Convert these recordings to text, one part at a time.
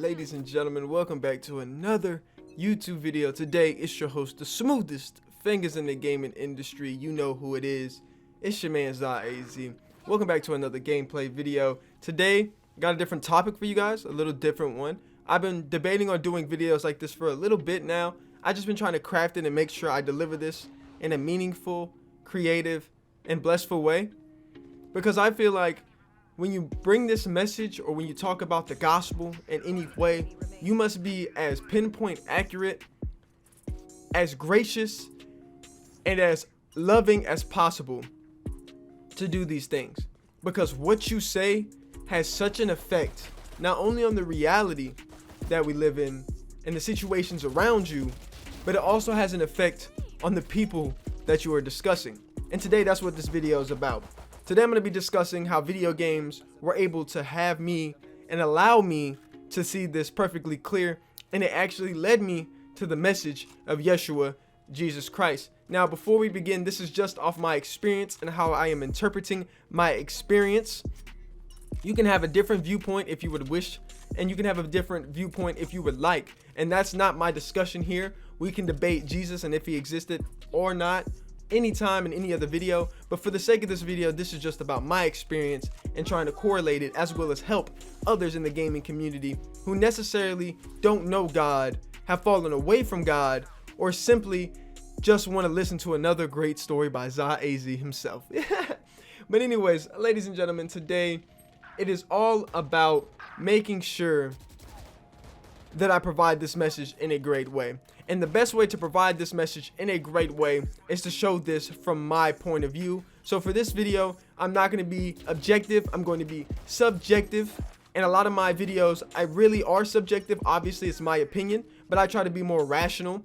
ladies and gentlemen, welcome back to another YouTube video. Today, it's your host, the smoothest fingers in the gaming industry. You know who it is. It's your man, ZahAZ. Welcome back to another gameplay video. Today, got a different topic for you guys, a little different one. I've been debating on doing videos like this for a little bit now. I've just been trying to craft it and make sure I deliver this in a meaningful, creative, and blissful way. Because I feel like when you bring this message or when you talk about the gospel in any way, you must be as pinpoint accurate, as gracious, and as loving as possible to do these things. Because what you say has such an effect, not only on the reality that we live in and the situations around you, but it also has an effect on the people that you are discussing. And today, that's what this video is about. Today I'm going to be discussing how video games were able to have me and allow me to see this perfectly clear, and it actually led me to the message of Yeshua, Jesus Christ. Now, before we begin, this is just off my experience and how I am interpreting my experience. You can have a different viewpoint if you would wish, and you can have a different viewpoint if you would like, and that's not my discussion here. We can debate Jesus and if he existed or not anytime in any other video, but for the sake of this video, this is just about my experience and trying to correlate it as well as help others in the gaming community who necessarily don't know God, have fallen away from God, or simply just want to listen to another great story by ZahAZ himself. But anyways, ladies and gentlemen, today it is all about making sure that I provide this message in a great way. And the best way to provide this message in a great way is to show this from my point of view. So for this video, I'm not going to be objective. I'm going to be subjective. And a lot of my videos, I really are subjective. Obviously, it's my opinion, but I try to be more rational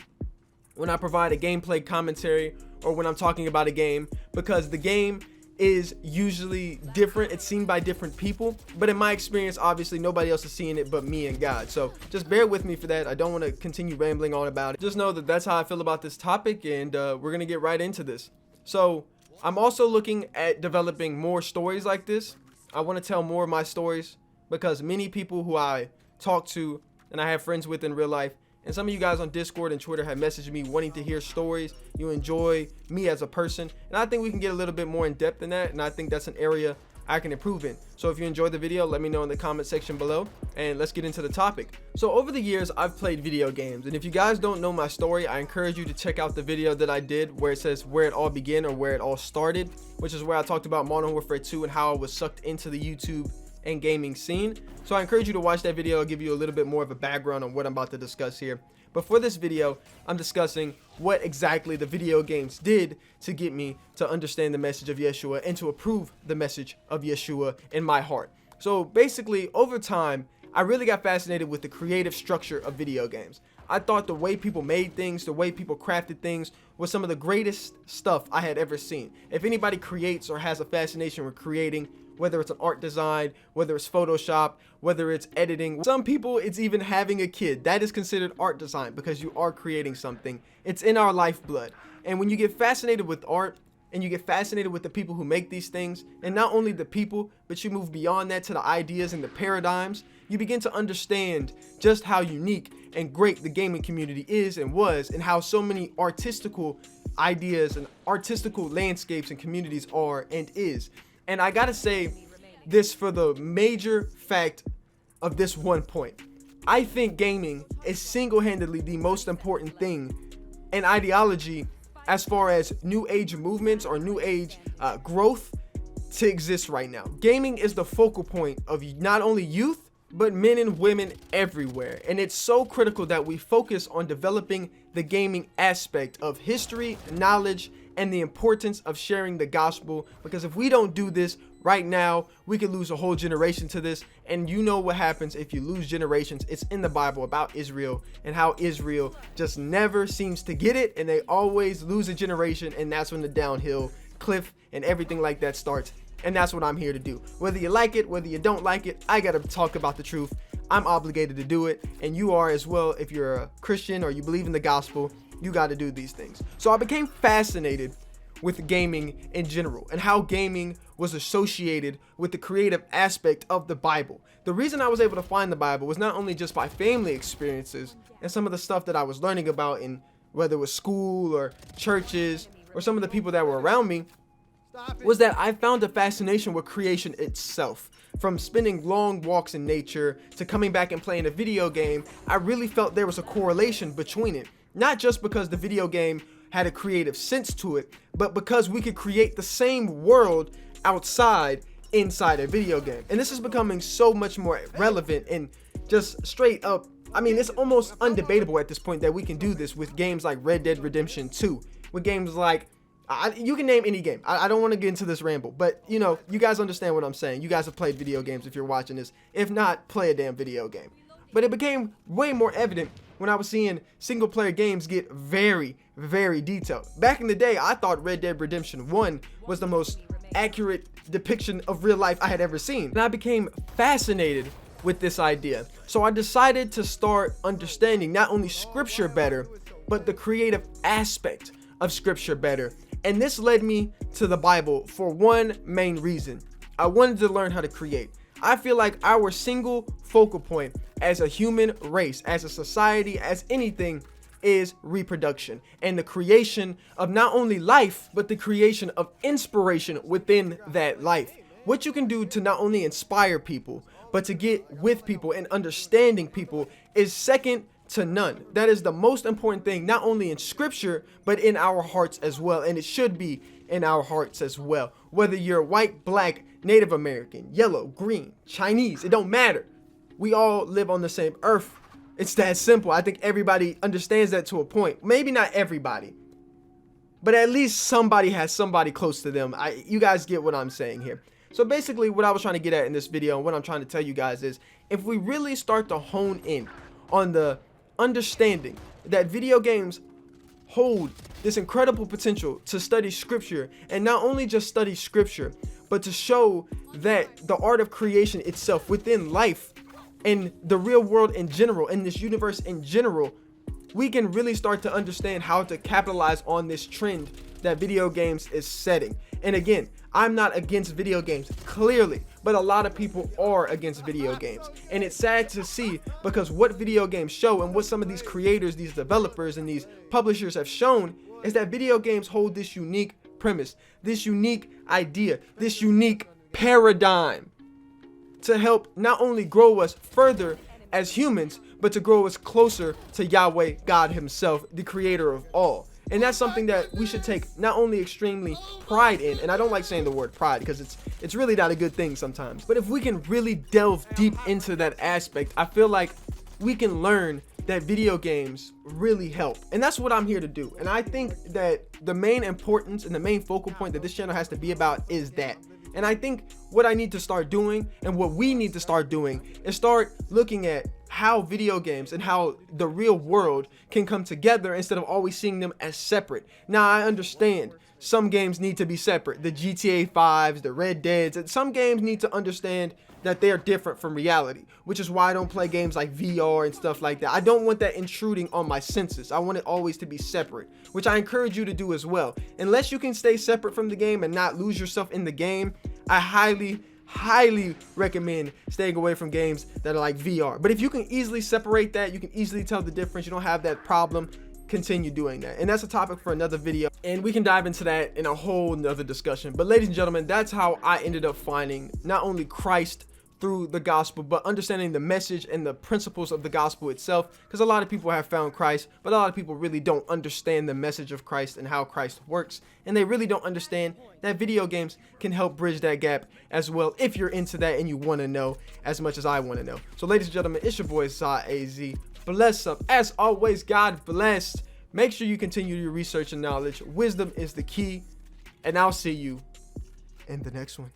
when I provide a gameplay commentary or when I'm talking about a game, because the game is usually different. It's seen by different people, but in my experience, obviously nobody else is seeing it but me and God. So just bear with me for that. I don't want to continue rambling on about it. Just know that that's how I feel about this topic, and we're gonna get right into this. So I'm also looking at developing more stories like this. I want to tell more of my stories because many people who I talk to and I have friends with in real life, and some of you guys on Discord and Twitter have messaged me wanting to hear stories. You enjoy me as a person, and I think we can get a little bit more in depth in that, and I think that's an area I can improve in. So if you enjoyed the video, let me know in the comment section below, and let's get into the topic. So over the years, I've played video games, and if you guys don't know my story, I encourage you to check out the video that I did where it says where it all began or where it all started, which is where I talked about Modern Warfare 2 and how I was sucked into the YouTube and gaming scene. So I encourage you to watch that video. I'll give you a little bit more of a background on what I'm about to discuss here. But for this video, I'm discussing what exactly the video games did to get me to understand the message of Yeshua and to approve the message of Yeshua in my heart. So basically, over time, I really got fascinated with the creative structure of video games. I thought the way people made things, the way people crafted things was some of the greatest stuff I had ever seen. If anybody creates or has a fascination with creating, whether it's an art design, whether it's Photoshop, whether it's editing. Some people, it's even having a kid. That is considered art design because you are creating something. It's in our lifeblood. And when you get fascinated with art and you get fascinated with the people who make these things, and not only the people, but you move beyond that to the ideas and the paradigms, you begin to understand just how unique and great the gaming community is and was, and how so many artistical ideas and artistical landscapes and communities are and is. And I gotta say this for the major fact of this one point. I think gaming is single-handedly the most important thing in ideology as far as new age movements or new age growth to exist right now. Gaming is the focal point of not only youth, but men and women everywhere. And it's so critical that we focus on developing the gaming aspect of history, knowledge, and the importance of sharing the gospel, because if we don't do this right now, we could lose a whole generation to this. And you know what happens if you lose generations. It's in the Bible about Israel and how Israel just never seems to get it, and they always lose a generation, and that's when the downhill cliff and everything like that starts. And that's what I'm here to do. Whether you like it, whether you don't like it, I gotta talk about the truth. I'm obligated to do it, and you are as well. If you're a Christian or you believe in the gospel, you got to do these things. So I became fascinated with gaming in general and how gaming was associated with the creative aspect of the Bible. The reason I was able to find the Bible was not only just by family experiences and some of the stuff that I was learning about in whether it was school or churches or some of the people that were around me, was that I found a fascination with creation itself. From spending long walks in nature to coming back and playing a video game, I really felt there was a correlation between it. Not just because the video game had a creative sense to it, but because we could create the same world outside inside a video game. And this is becoming so much more relevant and just straight up, I mean, it's almost undebatable at this point that we can do this with games like Red Dead Redemption 2, with games like you can name any game. I don't want to get into this ramble, but you know, you guys understand what I'm saying. You guys have played video games if you're watching this. If not, play a damn video game. But it became way more evident when I was seeing single player games get very, very detailed. Back in the day, I thought Red Dead Redemption 1 was the most accurate depiction of real life I had ever seen. And I became fascinated with this idea. So I decided to start understanding not only scripture better, but the creative aspect of scripture better. And this led me to the Bible for one main reason. I wanted to learn how to create. I feel like our single focal point as a human race, as a society, as anything, is reproduction and the creation of not only life, but the creation of inspiration within that life. What you can do to not only inspire people, but to get with people and understanding people is second to none. That is the most important thing, not only in scripture, but in our hearts as well. And it should be in our hearts as well. Whether you're white, black, Native American, yellow, green, Chinese, it don't matter. We all live on the same earth. It's that simple. I think everybody understands that to a point. Maybe not everybody, but at least somebody has somebody close to them. You guys get what I'm saying here. So basically what I was trying to get at in this video and what I'm trying to tell you guys is, if we really start to hone in on the understanding that video games hold this incredible potential to study scripture, and not only just study scripture, but to show that the art of creation itself within life and the real world in general, in this universe in general, we can really start to understand how to capitalize on this trend that video games is setting. And again, I'm not against video games, clearly, but a lot of people are against video games. And it's sad to see, because what video games show and what some of these creators, these developers, and these publishers have shown is that video games hold this unique premise, this unique idea, this unique paradigm to help not only grow us further as humans, but to grow us closer to Yahweh God himself, the creator of all. And that's something that we should take not only extremely pride in, and I don't like saying the word pride because it's really not a good thing sometimes, but if we can really delve deep into that aspect, I feel like we can learn that video games really help. And that's what I'm here to do. And I think that the main importance and the main focal point that this channel has to be about is that. And I think what I need to start doing and what we need to start doing is start looking at how video games and how the real world can come together instead of always seeing them as separate. Now, I understand some games need to be separate. The GTA 5s, the Red Deads, and some games need to understand that they are different from reality, which is why I don't play games like VR and stuff like that. I don't want that intruding on my senses. I want it always to be separate, which I encourage you to do as well. Unless you can stay separate from the game and not lose yourself in the game, I highly recommend staying away from games that are like VR. But if you can easily separate that, you can easily tell the difference, you don't have that problem, continue doing that. And that's a topic for another video, and we can dive into that in a whole nother discussion. But ladies and gentlemen, that's how I ended up finding not only Christ through the gospel, but understanding the message and the principles of the gospel itself, because a lot of people have found Christ, but a lot of people really don't understand the message of Christ and how Christ works, and they really don't understand that video games can help bridge that gap as well, if you're into that and you want to know as much as I want to know. So ladies and gentlemen, it's your boy Zah AZ. Bless up. As always, God bless. Make sure you continue your research and knowledge. Wisdom is the key, and I'll see you in the next one.